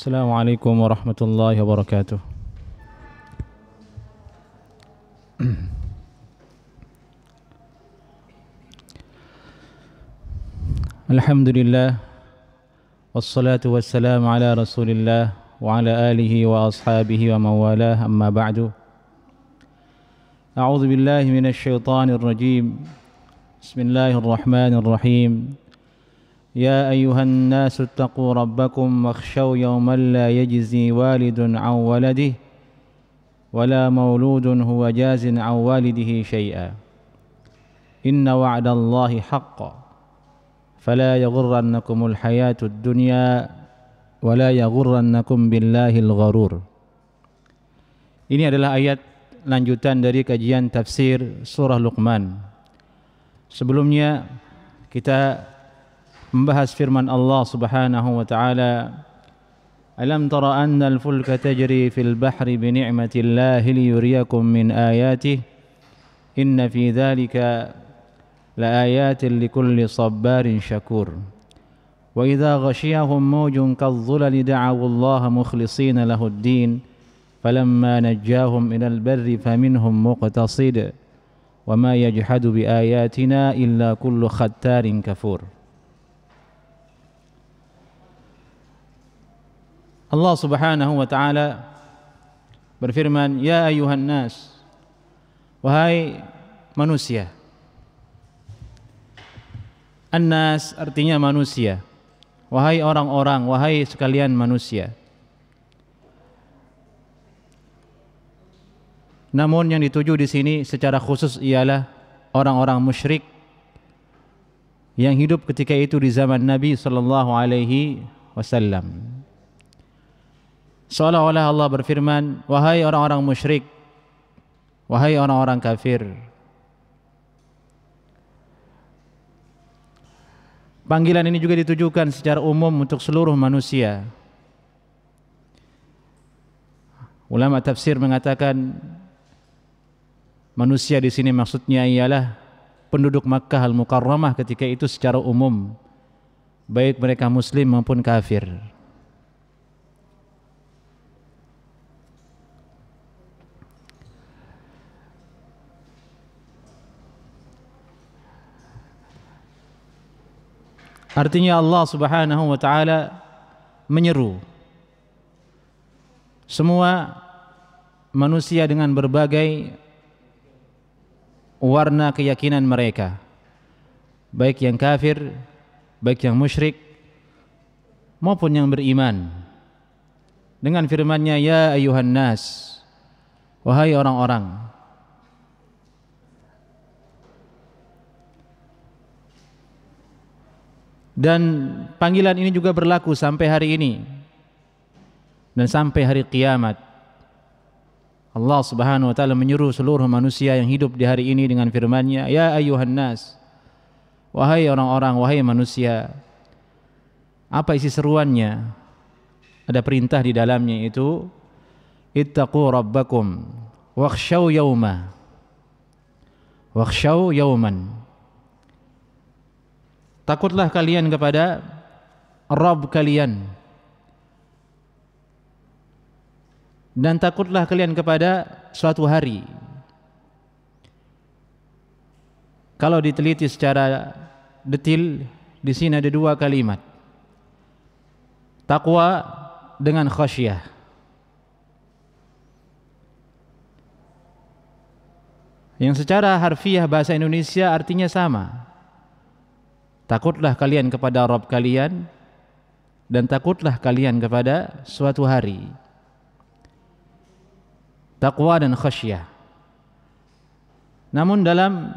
Assalamualaikum warahmatullahi wabarakatuh. Alhamdulillah, wassalatu wassalamu ala rasulillah wa ala alihi wa ashabihi wa mawalah, amma ba'du. A'udzu billahi minasy syaithanir rajim. Bismillahirrahmanirrahim. يا أيها الناس اتقوا ربكم واخشوا يوما لا يجزي والد عن ولده ولا مولود هو جاز عن والده شيئا إن وعد الله حق فلا يغرنكم الحياة الدنيا ولا يغرنكم بالله الغرور. Ini adalah ayat lanjutan dari kajian tafsir surah Luqman. Sebelumnya kita membahas firman Allah Subhanahu wa taala, alam tara anna al-fulka tajri fil bahri bi ni'matillahi liyuriyakum min ayatihi inna fi dhalika laayatin likulli sabbarin syakur wa idza ghashiyahum mawjun kadh-dhulali da'aw Allah mukhlishina lahu ad-din falamma najjahum ilal barri faminhum muqtasid wa ma yajhadu bi ayatina illa kullu khattarin kafur. Allah Subhanahu wa taala berfirman, ya ayuhan nas, wahai manusia. An-nas artinya manusia. Wahai orang-orang, wahai sekalian manusia. Namun yang dituju di sini secara khusus ialah orang-orang musyrik yang hidup ketika itu di zaman Nabi sallallahu alaihi wasallam. Seolah-olah Allah berfirman, wahai orang-orang musyrik, wahai orang-orang kafir. Panggilan ini juga ditujukan secara umum untuk seluruh manusia. Ulama tafsir mengatakan manusia di sini maksudnya ialah penduduk Makkah Al-Mukarramah ketika itu secara umum, baik mereka muslim maupun kafir. Artinya Allah Subhanahu wa taala menyeru semua manusia dengan berbagai warna keyakinan mereka, baik yang kafir, baik yang musyrik maupun yang beriman, dengan firman-Nya, ya ayuhan nas, wahai orang-orang. Dan panggilan ini juga berlaku sampai hari ini dan sampai hari kiamat. Allah Subhanahu wa taala menyuruh seluruh manusia yang hidup di hari ini dengan firman-Nya, ya ayuhan nas, wahai orang-orang, wahai manusia. Apa isi seruannya? Ada perintah di dalamnya, itu ittaqu rabbakum wakhshaw yawma. Wakhshaw yawman. Takutlah kalian kepada Rabb kalian, dan takutlah kalian kepada suatu hari. Kalau diteliti secara detil, di sini ada dua kalimat, takwa dengan khasyah. Yang secara harfiah bahasa Indonesia artinya sama. Takutlah kalian kepada Rabb kalian, dan takutlah kalian kepada suatu hari. Takwa dan khasyah. Namun dalam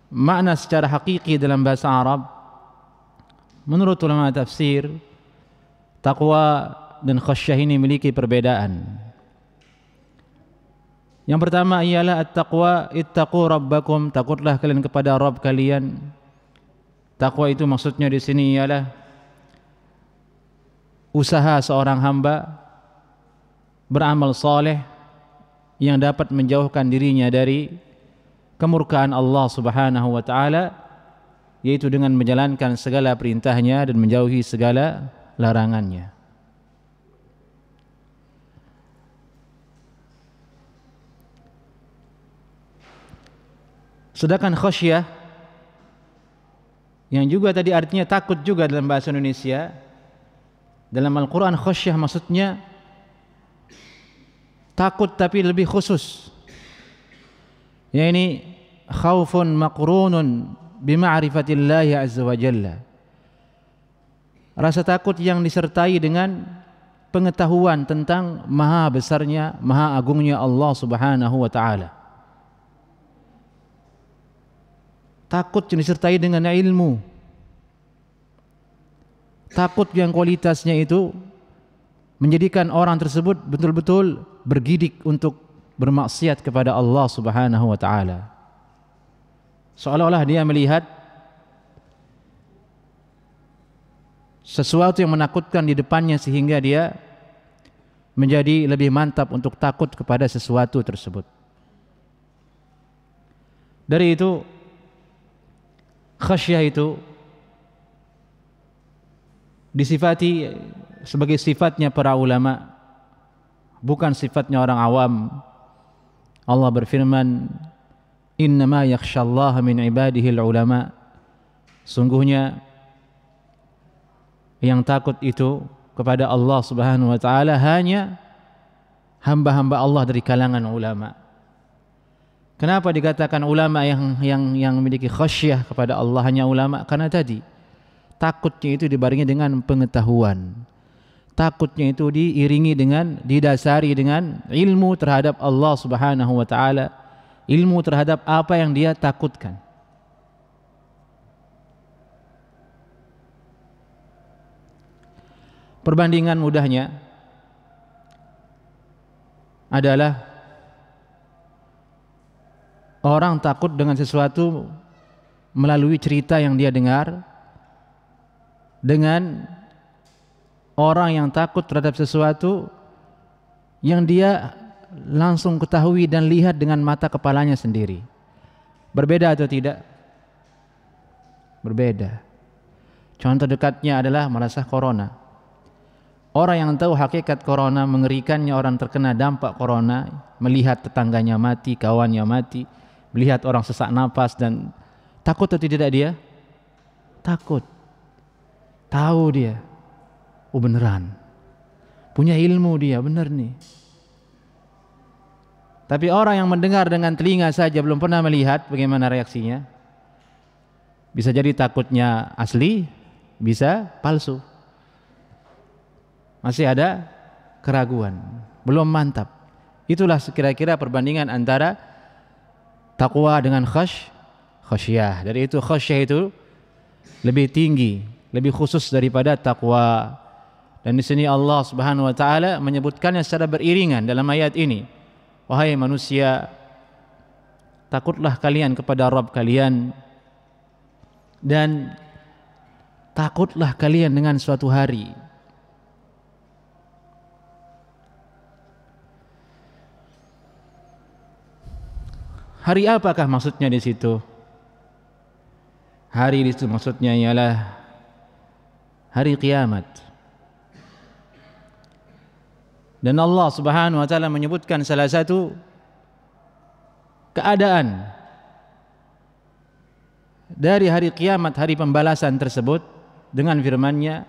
makna secara hakiki dalam bahasa Arab, menurut ulama tafsir, takwa dan khasyah ini memiliki perbedaan. Yang pertama ialah at-taqwa, ittaqu rabbakum, takutlah kalian kepada Rabb kalian. Takwa itu maksudnya di sini ialah usaha seorang hamba beramal saleh yang dapat menjauhkan dirinya dari kemurkaan Allah Subhanahu wa taala, yaitu dengan menjalankan segala perintahnya dan menjauhi segala larangannya. Sedangkan khasyah yang juga tadi artinya takut juga dalam bahasa Indonesia, dalam Al-Quran khasyah maksudnya takut tapi lebih khusus, yakni khaufun maqrunun bima'rifatillahi azza wa jalla, rasa takut yang disertai dengan pengetahuan tentang maha besarnya, maha agungnya Allah subhanahu wa ta'ala. Takut yang disertai dengan ilmu, takut yang kualitasnya itu menjadikan orang tersebut betul-betul bergidik untuk bermaksiat kepada Allah subhanahu wa ta'ala. Seolah-olah dia melihat sesuatu yang menakutkan di depannya sehingga dia menjadi lebih mantap untuk takut kepada sesuatu tersebut. Dari itu khasyah itu disifati sebagai sifatnya para ulama, bukan sifatnya orang awam. Allah berfirman, innama yakhsyallaha min ibadihil ulama, sungguhnya yang takut itu kepada Allah subhanahu wa ta'ala hanya hamba-hamba Allah dari kalangan ulama. Kenapa dikatakan ulama yang memiliki khasyah kepada Allah hanya ulama? Karena tadi takutnya itu dibarengi dengan pengetahuan. Takutnya itu diiringi dengan, didasari dengan ilmu terhadap Allah subhanahu wa ta'ala, ilmu terhadap apa yang dia takutkan. Perbandingan mudahnya adalah orang takut dengan sesuatu melalui cerita yang dia dengar, dengan orang yang takut terhadap sesuatu yang dia langsung ketahui dan lihat dengan mata kepalanya sendiri. Berbeda atau tidak? Berbeda. Contoh dekatnya adalah merasa corona. Orang yang tahu hakikat corona, mengerikannya orang terkena dampak corona, melihat tetangganya mati, kawannya mati, melihat orang sesak napas, dan takut atau tidak dia? Takut. Tahu dia, oh beneran, punya ilmu dia, bener nih. Tapi orang yang mendengar dengan telinga saja, belum pernah melihat, bagaimana reaksinya? Bisa jadi takutnya asli, bisa palsu. Masih ada keraguan, belum mantap. Itulah kira-kira perbandingan antara takwa dengan khasyah. Dari itu khasyah itu lebih tinggi, lebih khusus daripada takwa. Dan di sini Allah Subhanahu wa taala menyebutkannya secara beriringan dalam ayat ini. Wahai manusia, takutlah kalian kepada Rabb kalian, dan takutlah kalian dengan suatu hari. Hari apakah maksudnya di situ? Hari itu maksudnya ialah hari kiamat. Dan Allah Subhanahu wa taala menyebutkan salah satu keadaan dari hari kiamat, hari pembalasan tersebut, dengan firman-Nya,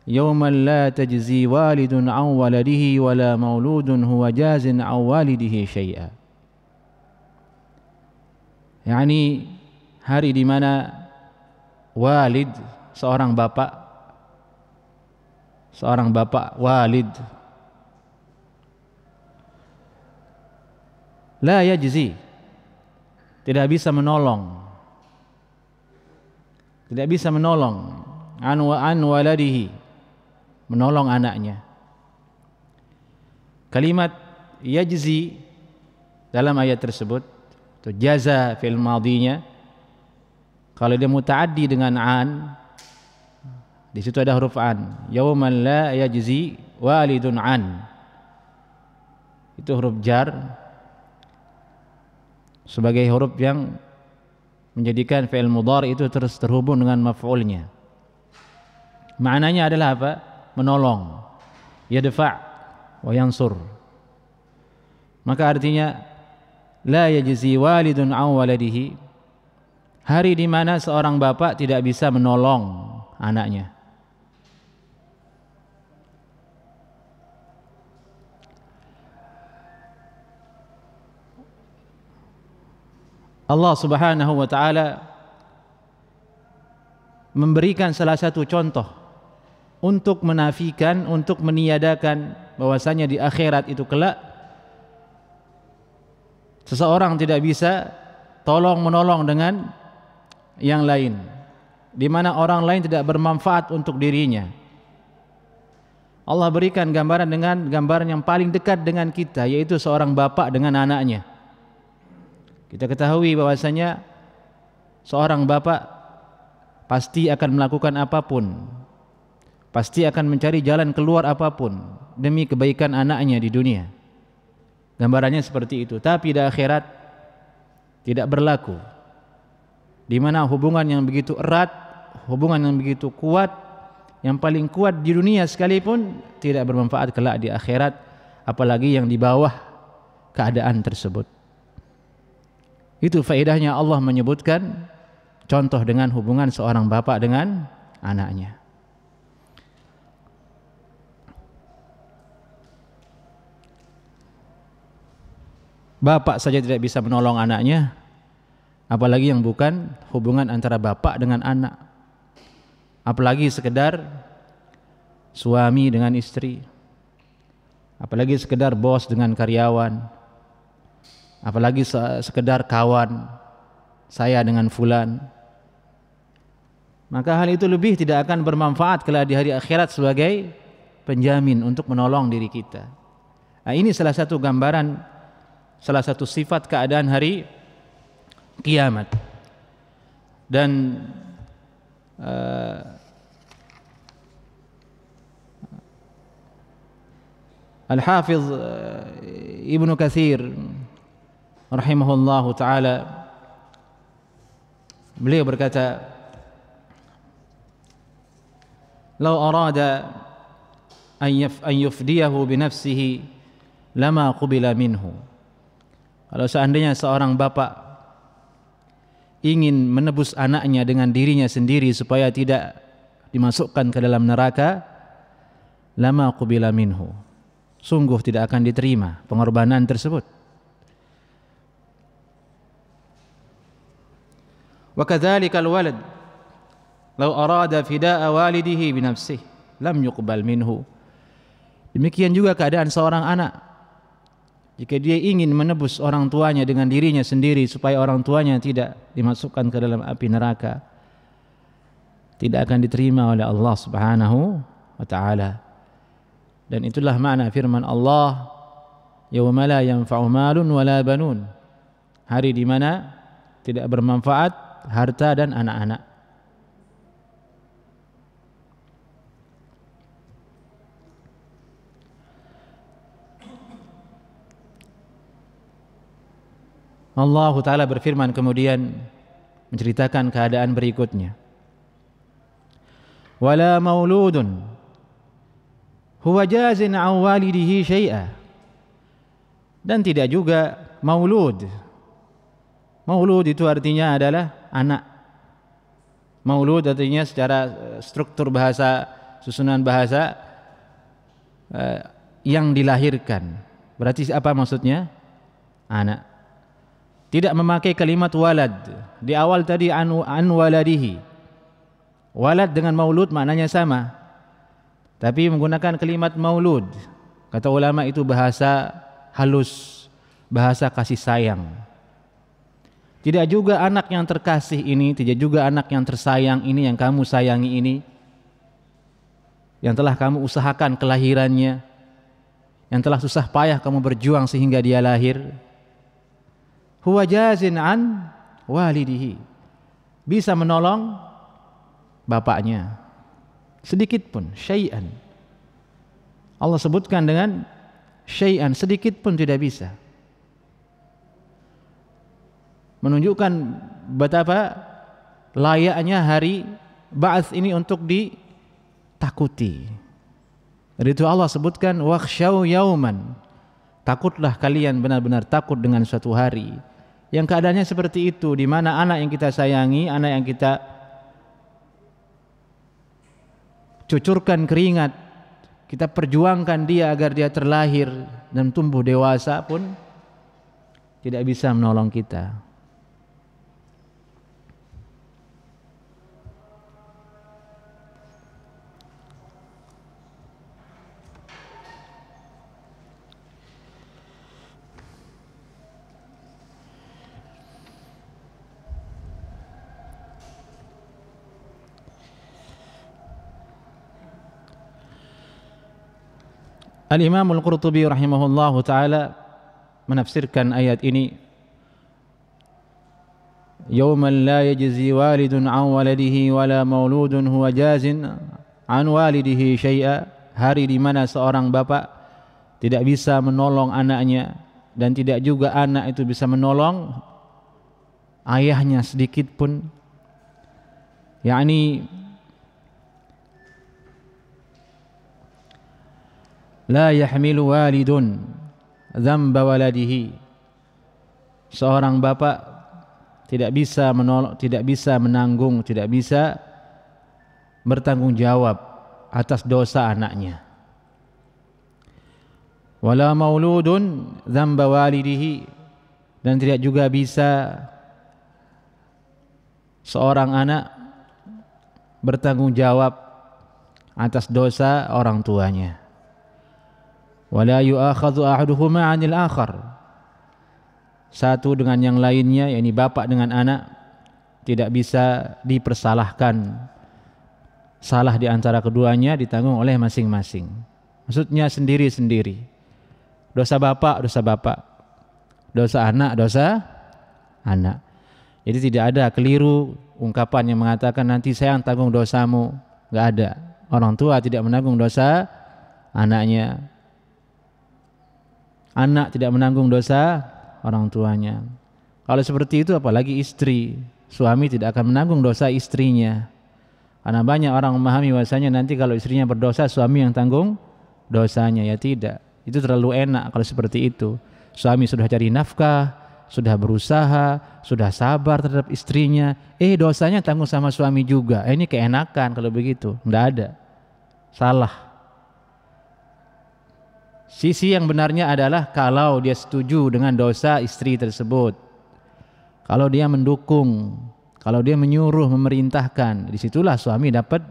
yaumal la tajzi walidun an waladihi wala mauludun huwa jazin an walidihi syai'a. Yani hari di mana walid, seorang bapak walid, la yajzi, tidak bisa menolong an waladihi, menolong anaknya. Kalimat yajzi dalam ayat tersebut, itu jaza fi'il madhinya, kalau dia mutaaddi dengan an, di situ ada huruf an. Yauman la yajzi walidun an, itu huruf jar sebagai huruf yang menjadikan fi'il mudhari itu terus terhubung dengan maf'ulnya. Maknanya adalah apa? Menolong. Yadfa' wa yansur. Maka artinya la yajzi walidun an waladihi, hari di mana seorang bapak tidak bisa menolong anaknya. Allah Subhanahu wa taala memberikan salah satu contoh untuk menafikan, untuk meniadakan bahwasanya di akhirat itu kelak seseorang tidak bisa tolong menolong dengan yang lain, di mana orang lain tidak bermanfaat untuk dirinya. Allah berikan gambaran dengan gambaran yang paling dekat dengan kita, yaitu seorang bapak dengan anaknya. Kita ketahui bahwasanya seorang bapak pasti akan melakukan apapun, pasti akan mencari jalan keluar apapun demi kebaikan anaknya di dunia. Gambarannya seperti itu. Tapi di akhirat tidak berlaku, di mana hubungan yang begitu erat, hubungan yang begitu kuat, yang paling kuat di dunia sekalipun tidak bermanfaat kelak di akhirat, apalagi yang di bawah keadaan tersebut. Itu faedahnya Allah menyebutkan contoh dengan hubungan seorang bapak dengan anaknya. Bapak saja tidak bisa menolong anaknya, apalagi yang bukan hubungan antara bapak dengan anak. Apalagi sekedar suami dengan istri, apalagi sekedar bos dengan karyawan, apalagi sekedar kawan saya dengan fulan. Maka hal itu lebih tidak akan bermanfaat kelak di hari akhirat sebagai penjamin untuk menolong diri kita. Nah, ini salah satu gambaran, salah satu sifat keadaan hari kiamat. Dan Al-Hafiz Ibnu Katsir rahimahullahu taala, beliau berkata, "Lau arada an yufdiyahu bi nafsihi lama qubila minhu." Kalau seandainya seorang bapak ingin menebus anaknya dengan dirinya sendiri supaya tidak dimasukkan ke dalam neraka, lama qubila minhu, sungguh tidak akan diterima pengorbanan tersebut. Wa kadzalikal walad law arada fida'a walidihi bi nafsihi lam yuqbal minhu. Demikian juga keadaan seorang anak, jika dia ingin menebus orang tuanya dengan dirinya sendiri supaya orang tuanya tidak dimasukkan ke dalam api neraka, tidak akan diterima oleh Allah Subhanahu wa taala. Dan itulah makna firman Allah, yauma la yanfa'u malun wala banun, hari di mana tidak bermanfaat harta dan anak-anak. Allah Ta'ala berfirman kemudian menceritakan keadaan berikutnya. Wala mauludun huwa jazin an walidihi syai'a. Dan tidak juga maulud. Maulud itu artinya adalah anak. Maulud artinya secara struktur bahasa, susunan bahasa, yang dilahirkan. Berarti apa maksudnya? Anak. Tidak memakai kalimat walad. Di awal tadi an waladihi. Walad dengan maulud maknanya sama, tapi menggunakan kalimat maulud. Kata ulama itu bahasa halus, bahasa kasih sayang. Tidak juga anak yang terkasih ini, tidak juga anak yang tersayang ini, yang kamu sayangi ini, yang telah kamu usahakan kelahirannya, yang telah susah payah kamu berjuang sehingga dia lahir. Huwa jazin an walidihi, bisa menolong bapaknya sedikit pun, syai'an. Allah sebutkan dengan syai'an, sedikit pun tidak bisa. Menunjukkan betapa layaknya hari ba'ats ini untuk takuti. Dari itu Allah sebutkan wakhshaw yauman, takutlah kalian benar-benar takut dengan suatu hari yang keadaannya seperti itu, di mana anak yang kita sayangi, anak yang kita cucurkan keringat, kita perjuangkan dia agar dia terlahir dan tumbuh dewasa pun tidak bisa menolong kita. Al-Imam Al-Qurtubi rahimahullahu ta'ala menafsirkan ayat ini, yawman la yajzi walidun an waladihi wala mauludun huwa jazin an walidihi syai'a, hari di mana seorang bapak tidak bisa menolong anaknya dan tidak juga anak itu bisa menolong ayahnya sedikit pun. yakni la yahmilu walidun dzamba waladihi, seorang bapak tidak bisa menolong, tidak bisa menanggung, tidak bisa bertanggung jawab atas dosa anaknya. Wala mauludun dzamba walidihi, dan tidak juga bisa seorang anak bertanggung jawab atas dosa orang tuanya. Wala yu'akhadhu ahaduhuma 'anil akhar, satu dengan yang lainnya, yakni bapak dengan anak, tidak bisa dipersalahkan. Salah di antara keduanya ditanggung oleh masing-masing. Maksudnya sendiri-sendiri. Dosa bapak, dosa bapak. Dosa anak, dosa anak. Jadi tidak ada keliru ungkapan yang mengatakan nanti saya yang tanggung dosamu. Enggak ada. Orang tua tidak menanggung dosa anaknya. Anak tidak menanggung dosa orang tuanya. Kalau seperti itu apalagi istri, suami tidak akan menanggung dosa istrinya. Karena banyak orang memahami bahwasanya nanti kalau istrinya berdosa suami yang tanggung dosanya. Ya tidak, itu terlalu enak kalau seperti itu. Suami sudah cari nafkah, sudah berusaha, sudah sabar terhadap istrinya, dosanya tanggung sama suami juga. Ini keenakan kalau begitu. Enggak ada. Salah. Sisi yang benarnya adalah kalau dia setuju dengan dosa istri tersebut, kalau dia mendukung, kalau dia menyuruh, memerintahkan, disitulah suami dapat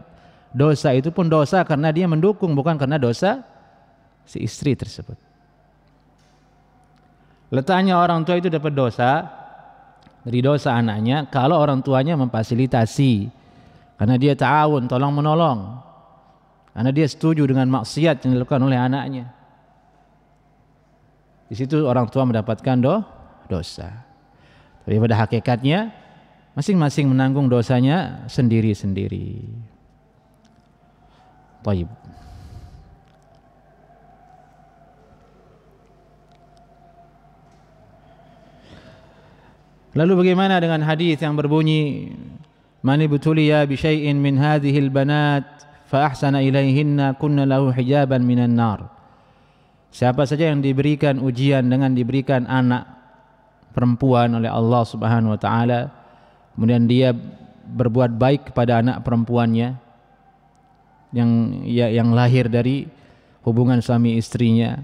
dosa. Itu pun dosa karena dia mendukung, bukan karena dosa si istri tersebut. Letaknya orang tua itu dapat dosa dari dosa anaknya kalau orang tuanya memfasilitasi, karena dia ta'awun, tolong menolong, karena dia setuju dengan maksiat yang dilakukan oleh anaknya. Di situ orang tua mendapatkan dosa. Tapi pada hakikatnya masing-masing menanggung dosanya sendiri-sendiri. Baik. Lalu bagaimana dengan hadis yang berbunyi man ibtuliya bi syai'in min hadhihi al-banat fa ahsana ilayhinna kunna lahu hijaban minan nar. Siapa saja yang diberikan ujian dengan diberikan anak perempuan oleh Allah Subhanahu wa taala, kemudian dia berbuat baik kepada anak perempuannya yang lahir dari hubungan suami istrinya,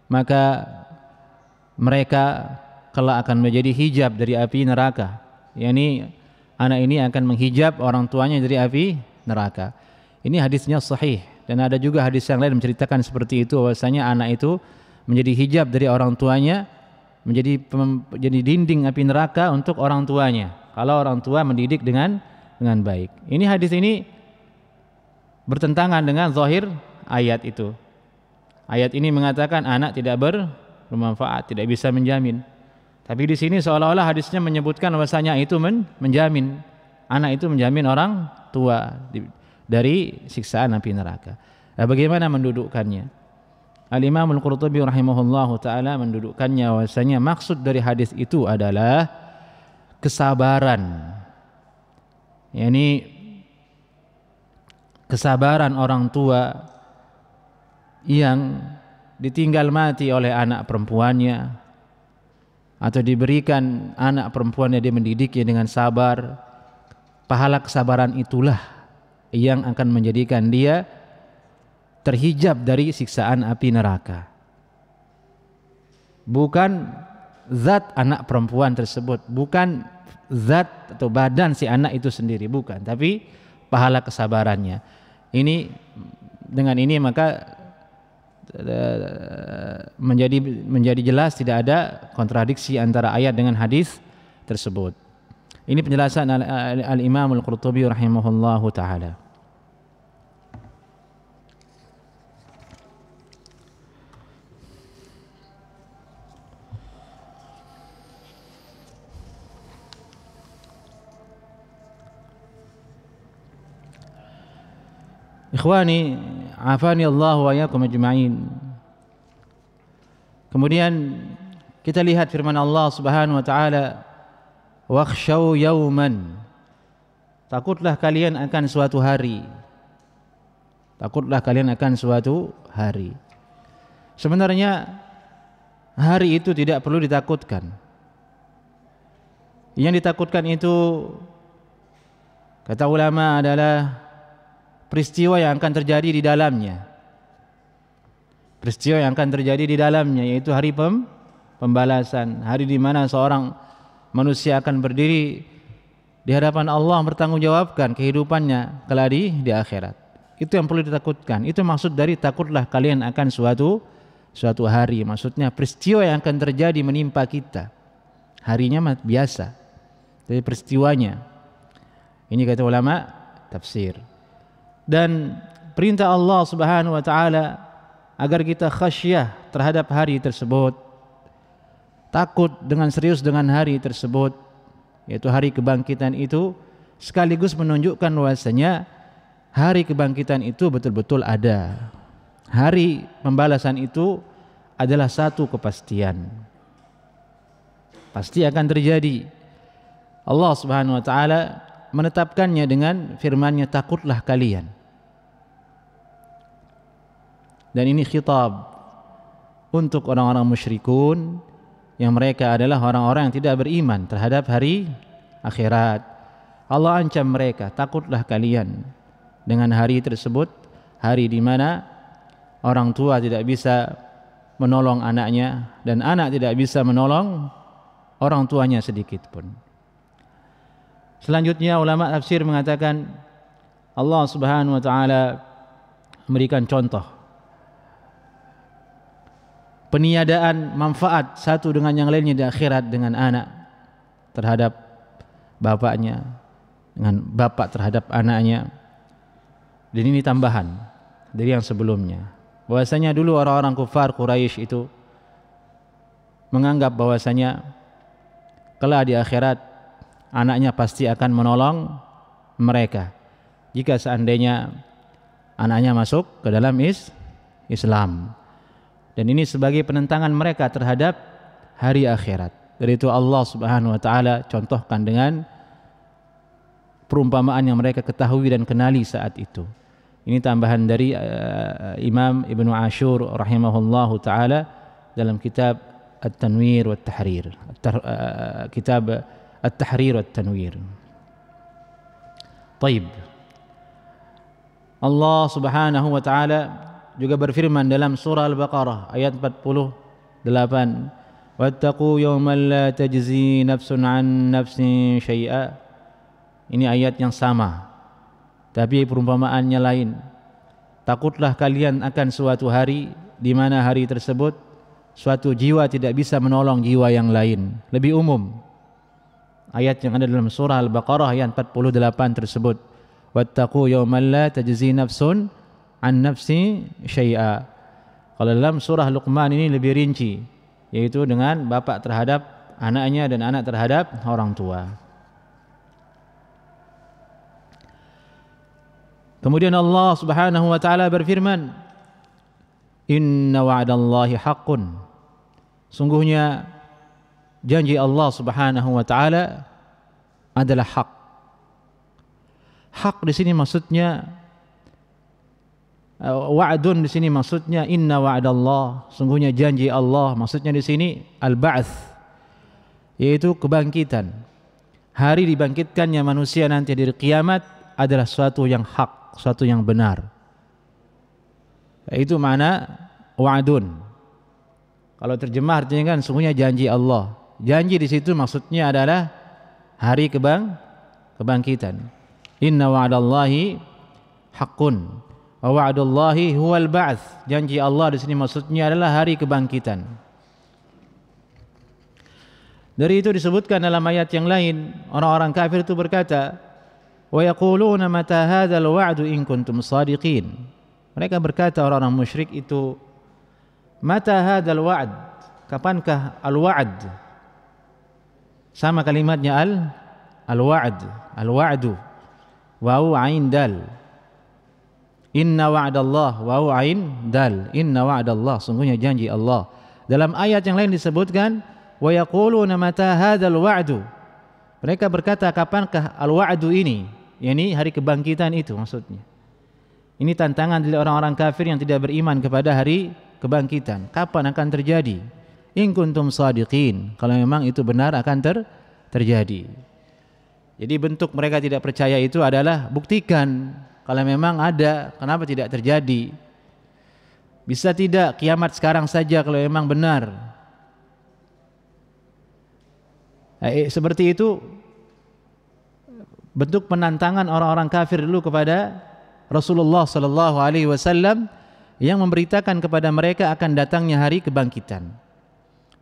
maka mereka kelak akan menjadi hijab dari api neraka. Yani anak ini akan menghijab orang tuanya dari api neraka. Ini hadisnya sahih. Dan ada juga hadis yang lain menceritakan seperti itu, bahwasanya anak itu menjadi hijab dari orang tuanya, menjadi dinding api neraka untuk orang tuanya kalau orang tua mendidik dengan baik. Ini hadis ini bertentangan dengan zahir ayat itu. Ayat ini mengatakan anak tidak bermanfaat, tidak bisa menjamin. Tapi di sini seolah-olah hadisnya menyebutkan bahwasanya itu menjamin, anak itu menjamin orang tua dari siksaan api neraka. Nah, bagaimana mendudukkannya? Al-Imam Al-Qurtubi rahimahullahu ta'ala mendudukkannya bahwasanya maksud dari hadis itu adalah kesabaran. Yani kesabaran orang tua yang ditinggal mati oleh anak perempuannya, atau diberikan anak perempuannya dia mendidiknya dengan sabar, pahala kesabaran itulah yang akan menjadikan dia terhijab dari siksaan api neraka. Bukan zat anak perempuan tersebut, bukan zat atau badan si anak itu sendiri, bukan, tapi pahala kesabarannya. Ini dengan ini maka menjadi jelas tidak ada kontradiksi antara ayat dengan hadis tersebut. Ini penjelasan Al-Imam Al-Qurtubi rahimahullahu taala. Ikhwani, afani Allah wa iyyakum ajma'in. Kemudian kita lihat firman Allah Subhanahu wa taala, "Wakhshaw yawman." Takutlah kalian akan suatu hari. Takutlah kalian akan suatu hari. Sebenarnya hari itu tidak perlu ditakutkan. Yang ditakutkan itu kata ulama adalah peristiwa yang akan terjadi di dalamnya. Peristiwa yang akan terjadi di dalamnya, yaitu hari pembalasan, hari di mana seorang manusia akan berdiri di hadapan Allah bertanggungjawabkan kehidupannya kelak di akhirat. Itu yang perlu ditakutkan. Itu maksud dari takutlah kalian akan suatu hari. Maksudnya peristiwa yang akan terjadi menimpa kita. Harinya biasa, tapi peristiwanya. Ini kata ulama tafsir. Dan perintah Allah Subhanahu wa taala agar kita khasyah terhadap hari tersebut, takut dengan serius dengan hari tersebut, yaitu hari kebangkitan itu, sekaligus menunjukkan bahwasanya hari kebangkitan itu betul-betul ada. Hari pembalasan itu adalah satu kepastian, pasti akan terjadi. Allah Subhanahu wa taala menetapkannya dengan firman-Nya, takutlah kalian. Dan ini khitab untuk orang-orang musyrikun yang mereka adalah orang-orang yang tidak beriman terhadap hari akhirat. Allah ancam mereka, takutlah kalian dengan hari tersebut, hari di mana orang tua tidak bisa menolong anaknya dan anak tidak bisa menolong orang tuanya sedikit pun. Selanjutnya ulama tafsir mengatakan Allah Subhanahu wa taala memberikan contoh peniadaan manfaat satu dengan yang lainnya di akhirat dengan anak terhadap bapaknya, dengan bapak terhadap anaknya. Dan ini tambahan dari yang sebelumnya. Bahwasanya dulu orang-orang kufar Quraisy itu menganggap bahwasanya kelak di akhirat anaknya pasti akan menolong mereka jika seandainya anaknya masuk ke dalam Islam. Dan ini sebagai penentangan mereka terhadap hari akhirat. Dari itu Allah Subhanahu wa taala contohkan dengan perumpamaan yang mereka ketahui dan kenali saat itu. Ini tambahan dari Imam Ibnu Ashur rahimahullahu taala dalam kitab At-Tanwir wa At-Tahrir. Kitab At-Tahrir wa At-Tanwir. Taib. Allah Subhanahu wa taala juga berfirman dalam surah Al-Baqarah ayat 48, wattaqu yawman la tajzi nafsun an nafsin syai'a. Ini ayat yang sama tapi perumpamaannya lain. Takutlah kalian akan suatu hari di mana hari tersebut suatu jiwa tidak bisa menolong jiwa yang lain. Lebih umum ayat yang ada dalam surah Al-Baqarah ayat 48 tersebut, wattaqu yawman la tajzi nafsun an nafsi syai'a. Kalau dalam surah Luqman ini lebih rinci, yaitu dengan bapak terhadap anaknya dan anak terhadap orang tua. Kemudian Allah Subhanahu wa taala berfirman, inna wa'dallahi haqqun. Sungguhnya janji Allah Subhanahu wa taala adalah hak. Hak di sini maksudnya Wa'dun di sini maksudnya inna wa'dallah, sungguhnya janji Allah. Maksudnya di sini al-ba'ts, yaitu kebangkitan. Hari dibangkitkannya manusia nanti dari kiamat adalah suatu yang hak, suatu yang benar. Itu makna wa'dun. Kalau terjemah artinya kan sungguhnya janji Allah. Janji di situ maksudnya adalah hari kebangkitan. Inna wa'dallahi haqqun wa wa'dullahi huwal ba'ts. Janji Allah di sini maksudnya adalah hari kebangkitan. Dari itu disebutkan dalam ayat yang lain, orang-orang kafir itu berkata, wa yaquluna mata hadzal wa'du in kuntum shadiqin. Mereka berkata, orang-orang musyrik itu, mata hadzal wa'd, kapankah al-wa'd? Sama kalimatnya al-wa'd, al-wa'du, wawu ain dal. Inna wa'dallah, wawu ain dal. Inna wa'dallah, sungguhnya janji Allah. Dalam ayat yang lain disebutkan wa yaquluna mata hadzal wa'du. Mereka berkata, kapankah al-wa'du ini? Yani hari kebangkitan itu maksudnya. Ini tantangan dari orang-orang kafir yang tidak beriman kepada hari kebangkitan. Kapan akan terjadi? In kuntum shadiqin, kalau memang itu benar akan terjadi. Jadi bentuk mereka tidak percaya itu adalah buktikan kalau memang ada, kenapa tidak terjadi? Bisa tidak kiamat sekarang saja kalau memang benar? Seperti itu bentuk penantangan orang-orang kafir dulu kepada Rasulullah sallallahu alaihi wasallam yang memberitakan kepada mereka akan datangnya hari kebangkitan.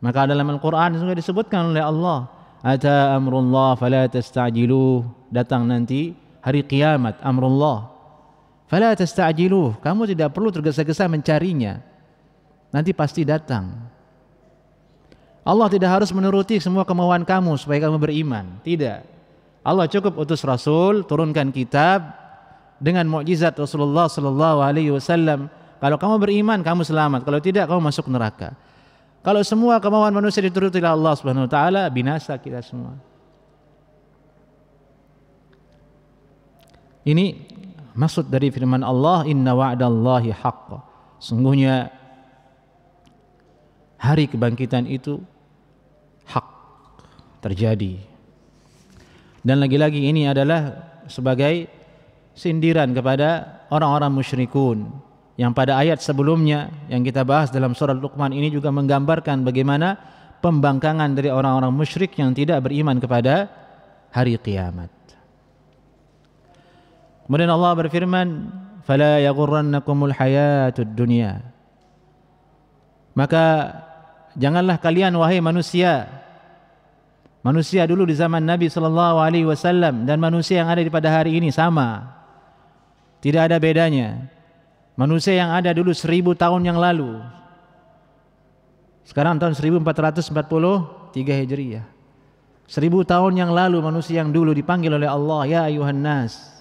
Maka dalam Al-Qur'an juga disebutkan oleh Allah, ata amrullah fala tastajiluh, datang nanti hari kiamat, amrullah fala tastajiluh, kamu tidak perlu tergesa-gesa mencarinya, nanti pasti datang. Allah tidak harus menuruti semua kemauan kamu supaya kamu beriman, tidak. Allah cukup utus Rasul, turunkan kitab dengan mukjizat Rasulullah sallallahu alaihi wasallam. Kalau kamu beriman, kamu selamat. Kalau tidak, kamu masuk neraka. Kalau semua kemauan manusia dituruti oleh Allah Subhanahu wa taala, binasa kita semua. Ini maksud dari firman Allah, inna wa'dallahi haqq. Sungguhnya hari kebangkitan itu hak, terjadi. Dan lagi-lagi ini adalah sebagai sindiran kepada orang-orang musyrikun yang pada ayat sebelumnya yang kita bahas dalam surah Luqman ini juga menggambarkan bagaimana pembangkangan dari orang-orang musyrik yang tidak beriman kepada hari kiamat. Kemudian Allah berfirman, fala yaghurrannakumul hayatud dunya. Maka janganlah kalian wahai manusia dulu di zaman Nabi sallallahu alaihi wasallam dan manusia yang ada pada hari ini sama. Tidak ada bedanya. Manusia yang ada dulu 1000 tahun yang lalu, sekarang tahun 1443 Hijriah. 1000 tahun yang lalu manusia yang dulu dipanggil oleh Allah, ya ayuhan nas,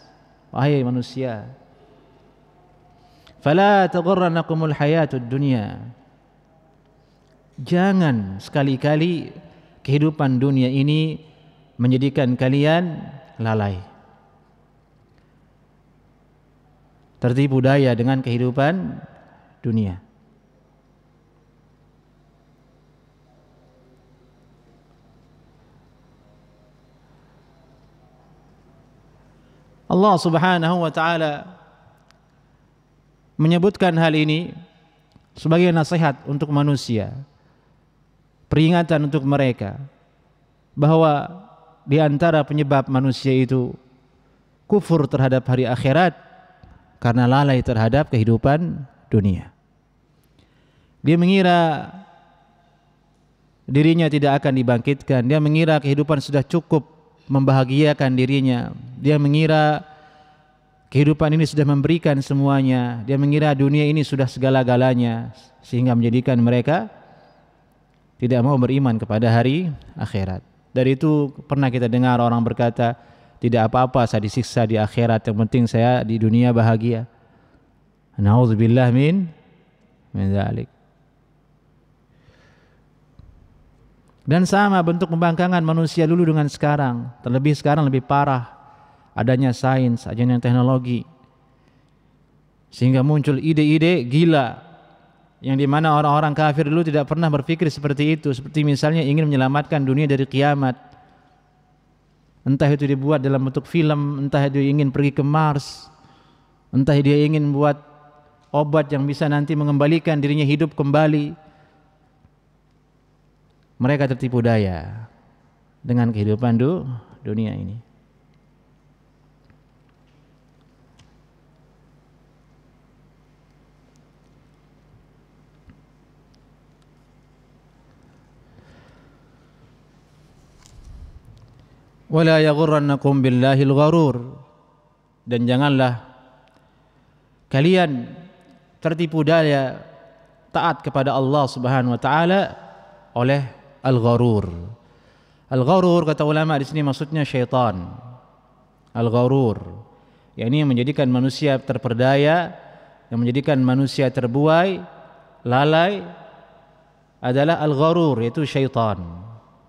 wahai manusia. Fala taghurrannakumul hayatud dunya. Jangan sekali-kali kehidupan dunia ini menjadikan kalian lalai, tertipu daya dengan kehidupan dunia. Allah Subhanahu wa taala menyebutkan hal ini sebagai nasihat untuk manusia, peringatan untuk mereka bahwa di antara penyebab manusia itu kufur terhadap hari akhirat karena lalai terhadap kehidupan dunia. Dia mengira dirinya tidak akan dibangkitkan. Dia mengira kehidupan sudah cukup membahagiakan dirinya. Dia mengira kehidupan ini sudah memberikan semuanya. Dia mengira dunia ini sudah segala-galanya, sehingga menjadikan mereka tidak mau beriman kepada hari akhirat. Dari itu pernah kita dengar orang berkata, tidak apa-apa saya disiksa di akhirat, yang penting saya di dunia bahagia. Na'udzubillah min dzalik. Dan sama bentuk pembangkangan manusia dulu dengan sekarang. Terlebih sekarang lebih parah. Adanya sains, adanya teknologi. Sehingga muncul ide-ide gila yang dimana orang-orang kafir dulu tidak pernah berpikir seperti itu. Seperti misalnya ingin menyelamatkan dunia dari kiamat, entah itu dibuat dalam bentuk film, entah dia ingin pergi ke Mars, entah dia ingin buat obat yang bisa nanti mengembalikan dirinya hidup kembali. Mereka tertipu daya dengan kehidupan dunia ini. Wala yaghurrannakum billahil gharur, dan janganlah kalian tertipu daya taat kepada Allah Subhanahu wa taala oleh al-gharur. Al-gharur kata ulama di sini maksudnya syaitan. Al-gharur yakni yang menjadikan manusia terperdaya, yang menjadikan manusia terbuai, lalai adalah al-gharur, yaitu syaitan.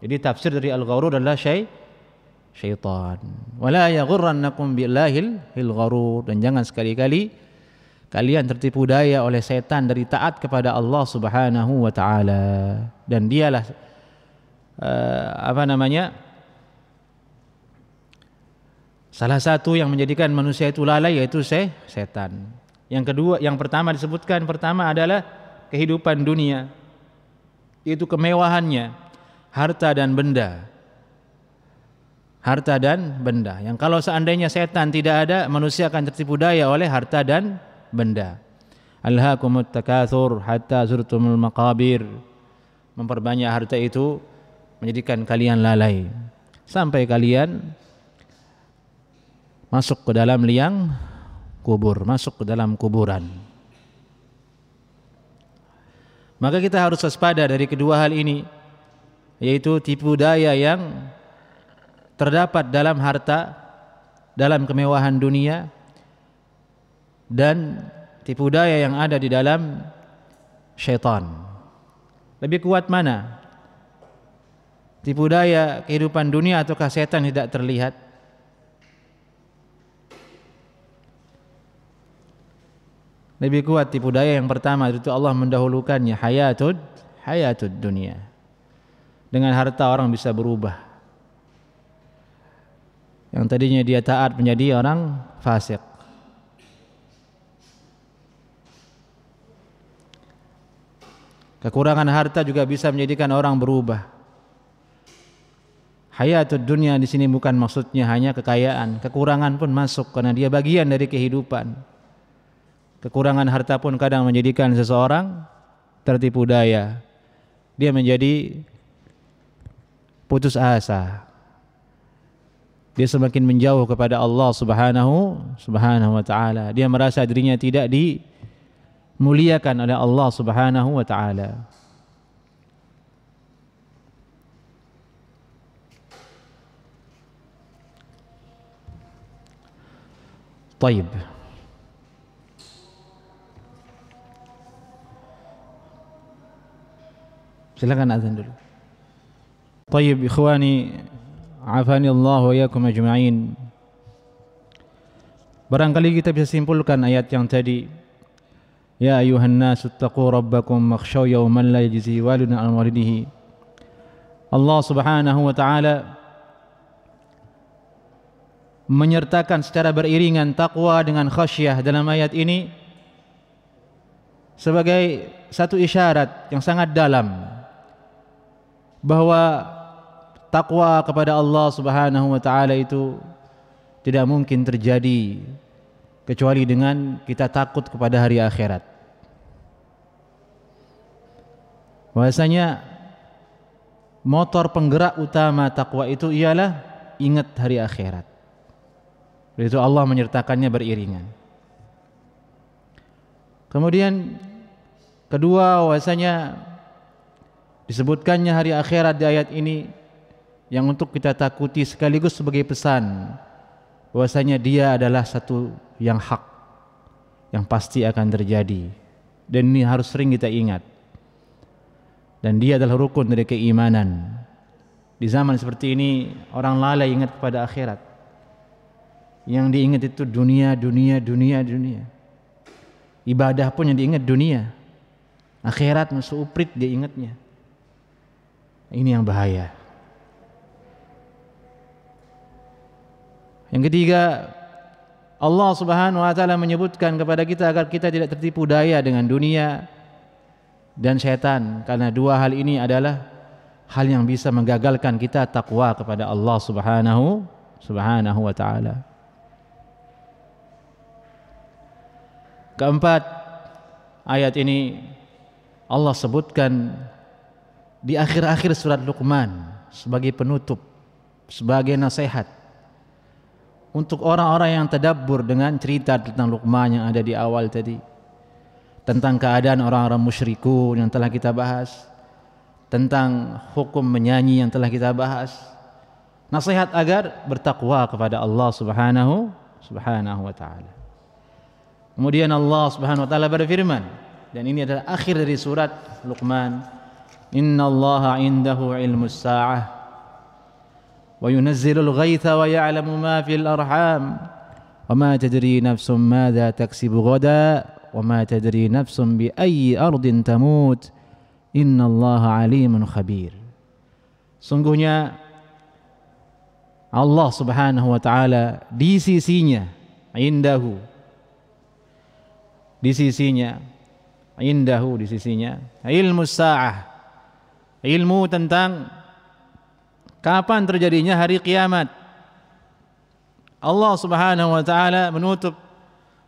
Jadi tafsir dari al-gharur adalah syaitan. Wala yaghurrannakum billahil gharur, dan jangan sekali-kali kalian tertipu daya oleh setan dari taat kepada Allah Subhanahu wa taala. Dan dialah salah satu yang menjadikan manusia itu lalai, yaitu setan. Yang pertama disebutkan adalah kehidupan dunia, yaitu kemewahannya, harta dan benda. Harta dan benda. Yang kalau seandainya setan tidak ada, manusia akan tertipu daya oleh harta dan benda. Alhaakumut takatsur hatta zurtumul maqabir. Memperbanyak harta itu menjadikan kalian lalai sampai kalian masuk ke dalam liang kubur, masuk ke dalam kuburan. Maka kita harus waspada dari kedua hal ini, yaitu tipu daya yang terdapat dalam harta, dalam kemewahan dunia, dan tipu daya yang ada di dalam syaitan. Lebih kuat mana? Tipu daya kehidupan dunia ataukah setan tidak terlihat? Lebih kuat tipu daya yang pertama, itu Allah mendahulukannya hayatud dunia. Dengan harta orang bisa berubah. Yang tadinya dia taat menjadi orang fasik. Kekurangan harta juga bisa menjadikan orang berubah. Hayatud dunia di sini bukan maksudnya hanya kekayaan, kekurangan pun masuk karena dia bagian dari kehidupan. Kekurangan harta pun kadang menjadikan seseorang tertipu daya. Dia menjadi putus asa. Dia semakin menjauh kepada Allah Subhanahu wa taala. Dia merasa dirinya tidak dimuliakan oleh Allah Subhanahu wa taala. Taib. Silakan azan dulu. Taib ikhwani, afani Allah wa iyyakum ajma'in. Barangkali kita bisa simpulkan ayat yang tadi, ya ayuhan nasu taqu rabbakum wakhshaw yawman la yajzi walidun an walidihi. Allah Subhanahu wa taala menyertakan secara beriringan takwa dengan khasyah dalam ayat ini sebagai satu isyarat yang sangat dalam bahwa takwa kepada Allah Subhanahu wa taala itu tidak mungkin terjadi kecuali dengan kita takut kepada hari akhirat. Bahwasanya motor penggerak utama takwa itu ialah ingat hari akhirat. Itu Allah menyertakannya beriringan. Kemudian kedua, bahwasanya disebutkannya hari akhirat di ayat ini yang untuk kita takuti sekaligus sebagai pesan bahwasanya dia adalah satu yang hak, yang pasti akan terjadi, dan ini harus sering kita ingat. Dan dia adalah rukun dari keimanan. Di zaman seperti ini orang lalai ingat kepada akhirat. Yang diingat itu dunia. Ibadah pun yang diingat dunia, akhirat masuk uprit dia ingatnya. Ini yang bahaya. Yang ketiga, Allah Subhanahu wa taala menyebutkan kepada kita agar kita tidak tertipu daya dengan dunia dan setan, karena dua hal ini adalah hal yang bisa menggagalkan kita takwa kepada Allah Subhanahu wa taala. Keempat, ayat ini Allah sebutkan di akhir-akhir surat Luqman sebagai penutup, sebagai nasihat untuk orang-orang yang tadabbur dengan cerita tentang Luqman yang ada di awal tadi, tentang keadaan orang-orang musyrikun yang telah kita bahas, tentang hukum menyanyi yang telah kita bahas. Nasihat agar bertakwa kepada Allah Subhanahu wa taala. Kemudian Allah Subhanahu wa taala berfirman, dan ini adalah akhir dari surat Luqman, innallaha indahu ilmus sa'ah wa yunazzilul ghaitha wa ya'lamu ma fil arham wa ma tadri nafsum madza taksibu ghadan wa ma tadri nafsum bi ayyi ardin tamut innallaha alimun khabir. Sungguhnya Allah Subhanahu wa taala di sisinya, indahu, di sisinya, indahu, di sisinya ilmu sa'ah, ilmu tentang kapan terjadinya hari kiamat. Allah Subhanahu wa taala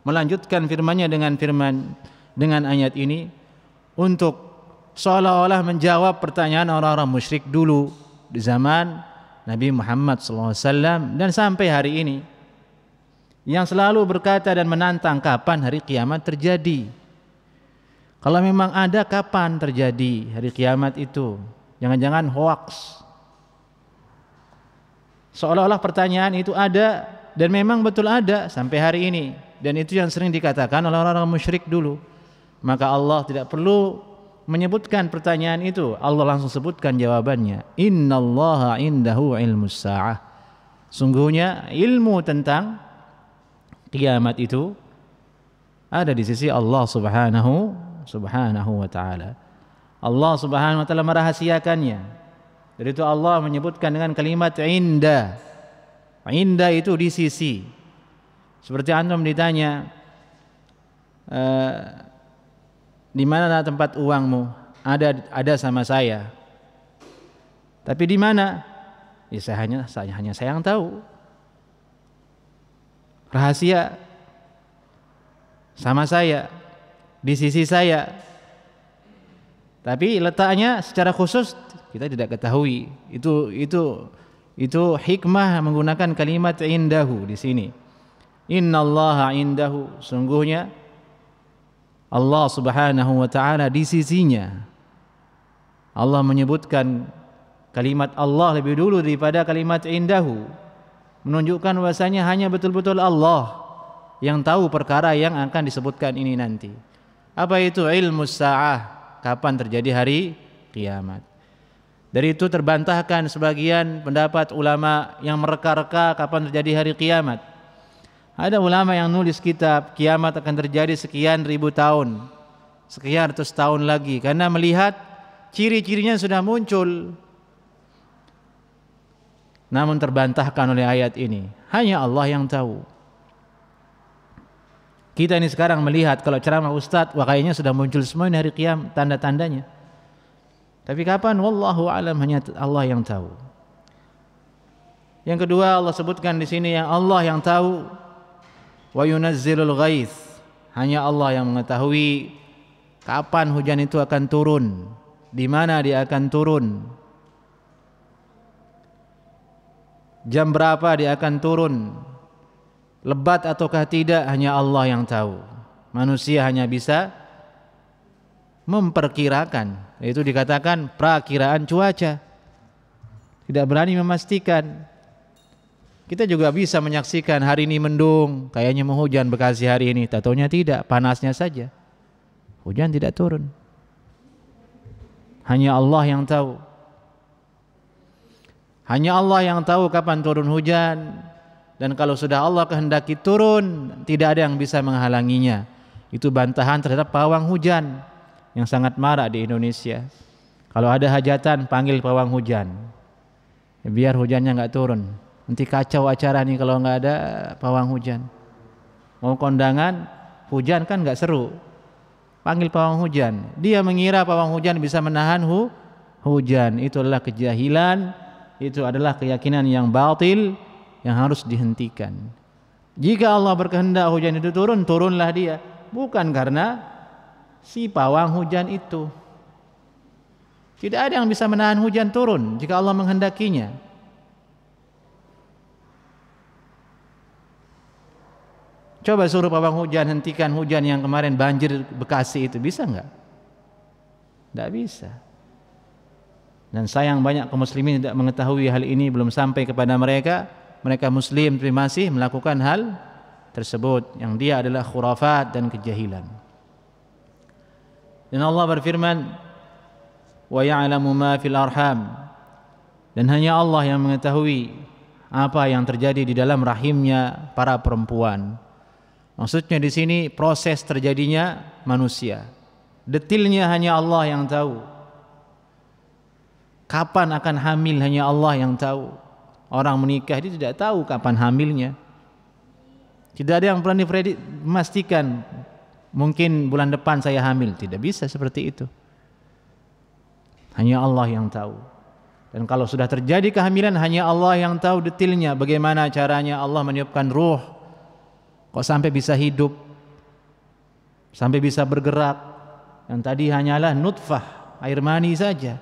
melanjutkan firman-Nya dengan ayat ini untuk seolah-olah menjawab pertanyaan orang-orang musyrik dulu di zaman Nabi Muhammad SAW dan sampai hari ini, yang selalu berkata dan menantang kapan hari kiamat terjadi. Kalau memang ada, kapan terjadi hari kiamat itu? Jangan-jangan hoax. Seolah-olah pertanyaan itu ada, dan memang betul ada sampai hari ini, dan itu yang sering dikatakan oleh orang-orang musyrik dulu. Maka Allah tidak perlu menyebutkan pertanyaan itu, Allah langsung sebutkan jawabannya. Innallaha indahu ilmus sa'ah. Sungguhnya ilmu tentang kiamat itu ada di sisi Allah Subhanahu wa taala. Allah Subhanahu wa taala merahasiakannya. Dari itu Allah menyebutkan dengan kalimat inda. Inda itu di sisi. Seperti antum ditanya, di mana tempat uangmu? Ada sama saya. Tapi di mana? Ya hanya saya yang tahu. Rahasia sama saya, di sisi saya, tapi letaknya secara khusus kita tidak ketahui. Itu hikmah menggunakan kalimat indahu di sini. Innallaha indahu, sungguhnya Allah Subhanahu wa taala di sisinya. Allah menyebutkan kalimat Allah lebih dulu daripada kalimat indahu, menunjukkan bahwasanya hanya betul-betul Allah yang tahu perkara yang akan disebutkan ini nanti. Apa itu ilmu sa'ah? Kapan terjadi hari kiamat? Dari itu terbantahkan sebagian pendapat ulama yang mereka-reka kapan terjadi hari kiamat. Ada ulama yang nulis kitab kiamat akan terjadi sekian ribu tahun, sekian ratus tahun lagi, karena melihat ciri-cirinya sudah muncul. Namun terbantahkan oleh ayat ini, hanya Allah yang tahu. Kita ini sekarang melihat kalau ceramah ustadz, wah kayaknya sudah muncul semua ini hari kiamat, tanda-tandanya. Tapi kapan? Wallahu alam, hanya Allah yang tahu. Yang kedua Allah sebutkan di sini yang Allah yang tahu. Wa yunazzilul ghaits, hanya Allah yang mengetahui kapan hujan itu akan turun, di mana dia akan turun, jam berapa dia akan turun, lebat ataukah tidak, hanya Allah yang tahu. Manusia hanya bisa memperkirakan, itu dikatakan prakiraan cuaca, tidak berani memastikan. Kita juga bisa menyaksikan hari ini mendung, kayaknya mau hujan Bekasi hari ini, taunya tidak, panasnya saja, hujan tidak turun. Hanya Allah yang tahu. Hanya Allah yang tahu kapan turun hujan. Dan kalau sudah Allah kehendaki turun, tidak ada yang bisa menghalanginya. Itu bantahan terhadap pawang hujan yang sangat marak di Indonesia. Kalau ada hajatan, panggil pawang hujan, biar hujannya nggak turun. Nanti kacau acara nih kalau nggak ada pawang hujan. Mau kondangan, hujan kan nggak seru. Panggil pawang hujan. Dia mengira pawang hujan bisa menahan hujan. Itu adalah kejahilan. Itu adalah keyakinan yang batil yang harus dihentikan. Jika Allah berkehendak hujan itu turun, turunlah dia. Bukan karena si pawang hujan itu. Tidak ada yang bisa menahan hujan turun jika Allah menghendakinya. Coba suruh pawang hujan hentikan hujan yang kemarin banjir Bekasi itu, bisa enggak? Tidak bisa. Dan sayang banyak kaum muslimin tidak mengetahui hal ini, belum sampai kepada mereka. Mereka muslim tapi masih melakukan hal tersebut yang dia adalah khurafat dan kejahilan. Dan Allah berfirman, wa ya'lamu ma fil arham, dan hanya Allah yang mengetahui apa yang terjadi di dalam rahimnya para perempuan. Maksudnya di sini proses terjadinya manusia. Detilnya hanya Allah yang tahu. Kapan akan hamil hanya Allah yang tahu. Orang menikah dia tidak tahu kapan hamilnya. Tidak ada yang pernah memastikan mungkin bulan depan saya hamil. Tidak bisa seperti itu. Hanya Allah yang tahu. Dan kalau sudah terjadi kehamilan, hanya Allah yang tahu detilnya. Bagaimana caranya Allah meniupkan ruh, kok sampai bisa hidup, sampai bisa bergerak. Yang tadi hanyalah nutfah, air mani saja,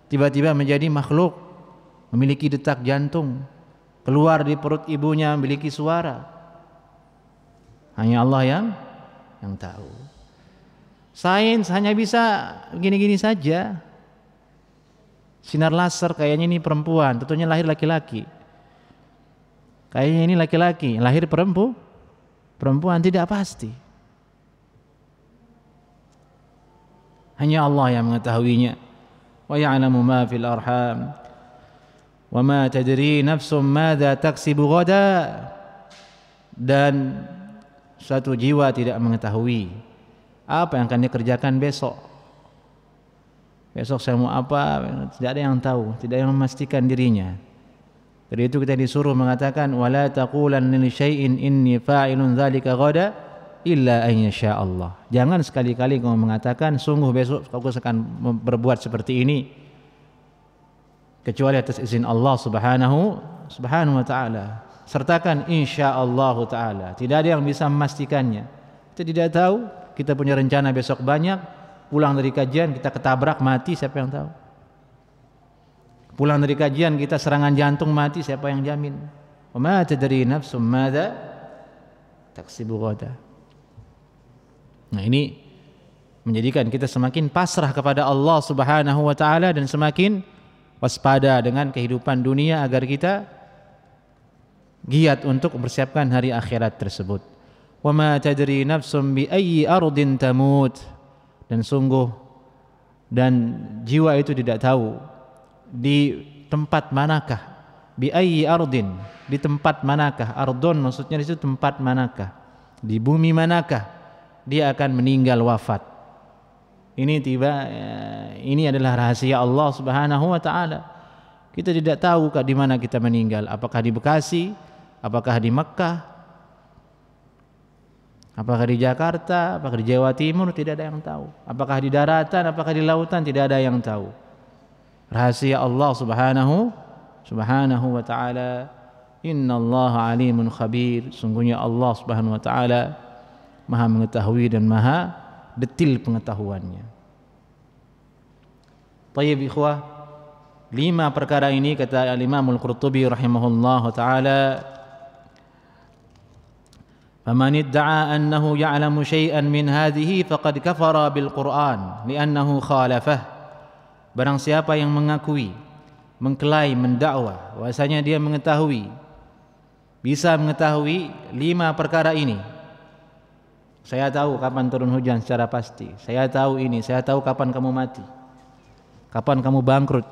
tiba-tiba menjadi makhluk, memiliki detak jantung, keluar di perut ibunya memiliki suara. Hanya Allah yang tahu. Sains hanya bisa gini-gini saja. Sinar laser kayaknya ini perempuan, tentunya lahir laki-laki. Kayaknya ini laki-laki, lahir perempuan, tidak pasti. Hanya Allah yang mengetahuinya. Wa ya'lamu ma fil arham wa ma tadri nafsum madza taksibu ghada. Dan suatu jiwa tidak mengetahui apa yang akan dikerjakan besok. Besok saya mau apa, tidak ada yang tahu, tidak ada yang memastikan dirinya. Dari itu kita disuruh mengatakan wala taqulanna li syai'in inni fa'ilun dzalika ghada illa an yasha Allah. Jangan sekali-kali kamu mengatakan sungguh besok aku akan berbuat seperti ini kecuali atas izin Allah subhanahu wa ta'ala. Sertakan insyaallah ta'ala. Tidak ada yang bisa memastikannya. Kita tidak tahu, kita punya rencana besok banyak, pulang dari kajian kita ketabrak mati, siapa yang tahu? Pulang dari kajian kita serangan jantung mati, siapa yang jamin? Wa ma tadri nafsum madza taksibu ghada. Nah, ini menjadikan kita semakin pasrah kepada Allah Subhanahu wa taala dan semakin waspada dengan kehidupan dunia agar kita giat untuk mempersiapkan hari akhirat tersebut. Wa ma tadri nafsum bi ayyi ardin tamut. Dan sungguh dan jiwa itu tidak tahu di tempat manakah, bi ayyi ardin, di tempat manakah, ardon maksudnya di situ tempat manakah, di bumi manakah dia akan meninggal wafat. Ini adalah rahasia Allah Subhanahu wa taala. Kita tidak tahu di mana kita meninggal, apakah di Bekasi, apakah di Mekkah, apakah di Jakarta, apakah di Jawa Timur, tidak ada yang tahu. Apakah di daratan, apakah di lautan, tidak ada yang tahu. Rahasia Allah Subhanahu wa ta'ala. Innallaha alimun khabir. Sungguhnya Allah Subhanahu wa ta'ala Maha mengetahui dan Maha detil pengetahuannya. Tayyib ikhwah, 5 perkara ini kata Al-Imam Al-Qurtubi rahimahullahu ta'ala, فمن ادعى أنه يعلم شيئا من هذه فقد كفر بالقرآن لأنه خالفه. Barang siapa yang mengakui, mengklaim, mendakwa bahwasanya dia mengetahui, bisa mengetahui 5 perkara ini. Saya tahu kapan turun hujan secara pasti. Saya tahu ini, saya tahu kapan kamu mati, kapan kamu bangkrut.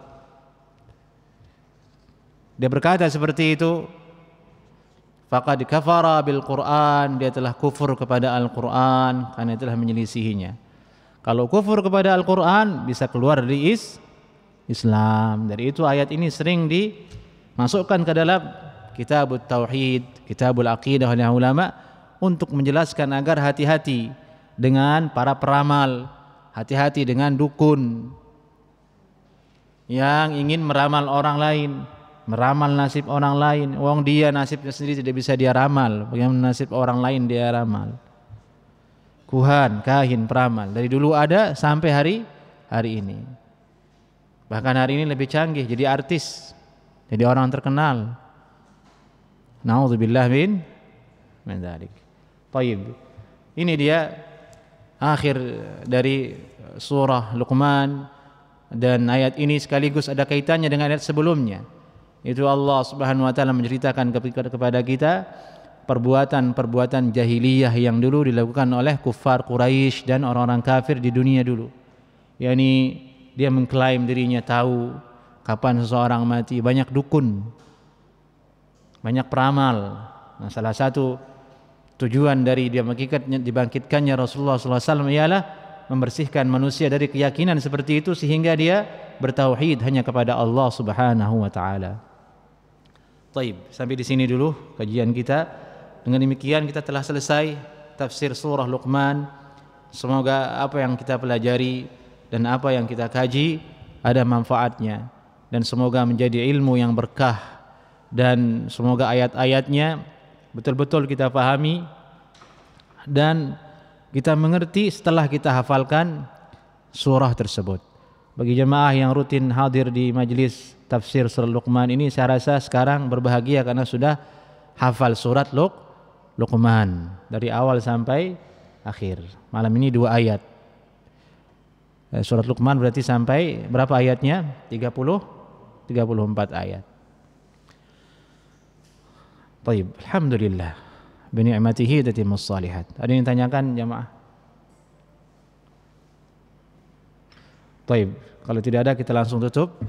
Dia berkata seperti itu, faqad kafara bil Qur'an, dia telah kufur kepada Al-Qur'an karena telah menyelisihinya. Kalau kufur kepada Al-Qur'an bisa keluar dari Islam. Dari itu ayat ini sering dimasukkan ke dalam kitabut tauhid, kitabul aqidah oleh ulama untuk menjelaskan agar hati-hati dengan para peramal, hati-hati dengan dukun yang ingin meramal orang lain, meramal nasib orang lain. Wong dia nasibnya sendiri tidak bisa dia ramal, bagaimana nasib orang lain dia ramal? Kuhan, kahin, peramal dari dulu ada sampai hari ini. Bahkan hari ini lebih canggih, jadi artis, jadi orang terkenal. Na'udzubillah min dzalik. Baik. Ini dia akhir dari surah Luqman, dan ayat ini sekaligus ada kaitannya dengan ayat sebelumnya. Itu Allah Subhanahu wa taala menceritakan kepada kita perbuatan-perbuatan jahiliyah yang dulu dilakukan oleh kuffar Quraisy dan orang-orang kafir di dunia dulu. yakni dia mengklaim dirinya tahu kapan seseorang mati, banyak dukun, banyak peramal. Nah, salah satu tujuan dari dia dibangkitkannya Rasulullah SAW ialah membersihkan manusia dari keyakinan seperti itu sehingga dia bertauhid hanya kepada Allah Subhanahu wa taala. Baik, sampai di sini dulu kajian kita. Dengan demikian kita telah selesai tafsir surah Luqman. Semoga apa yang kita pelajari dan apa yang kita kaji ada manfaatnya, dan semoga menjadi ilmu yang berkah, dan semoga ayat-ayatnya betul-betul kita pahami dan kita mengerti setelah kita hafalkan surah tersebut. Bagi jemaah yang rutin hadir di majelis tafsir surah Luqman ini, saya rasa sekarang berbahagia karena sudah hafal surat Luqman dari awal sampai akhir. Malam ini 2 ayat. Surat Luqman berarti sampai berapa ayatnya? 34 ayat. Baik, alhamdulillah. Bi ni'matihi tatimmus shalihat. Ada yang tanyakan jemaah? Baik, kalau tidak ada kita langsung tutup.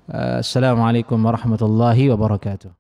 Assalamualaikum warahmatullahi wabarakatuh.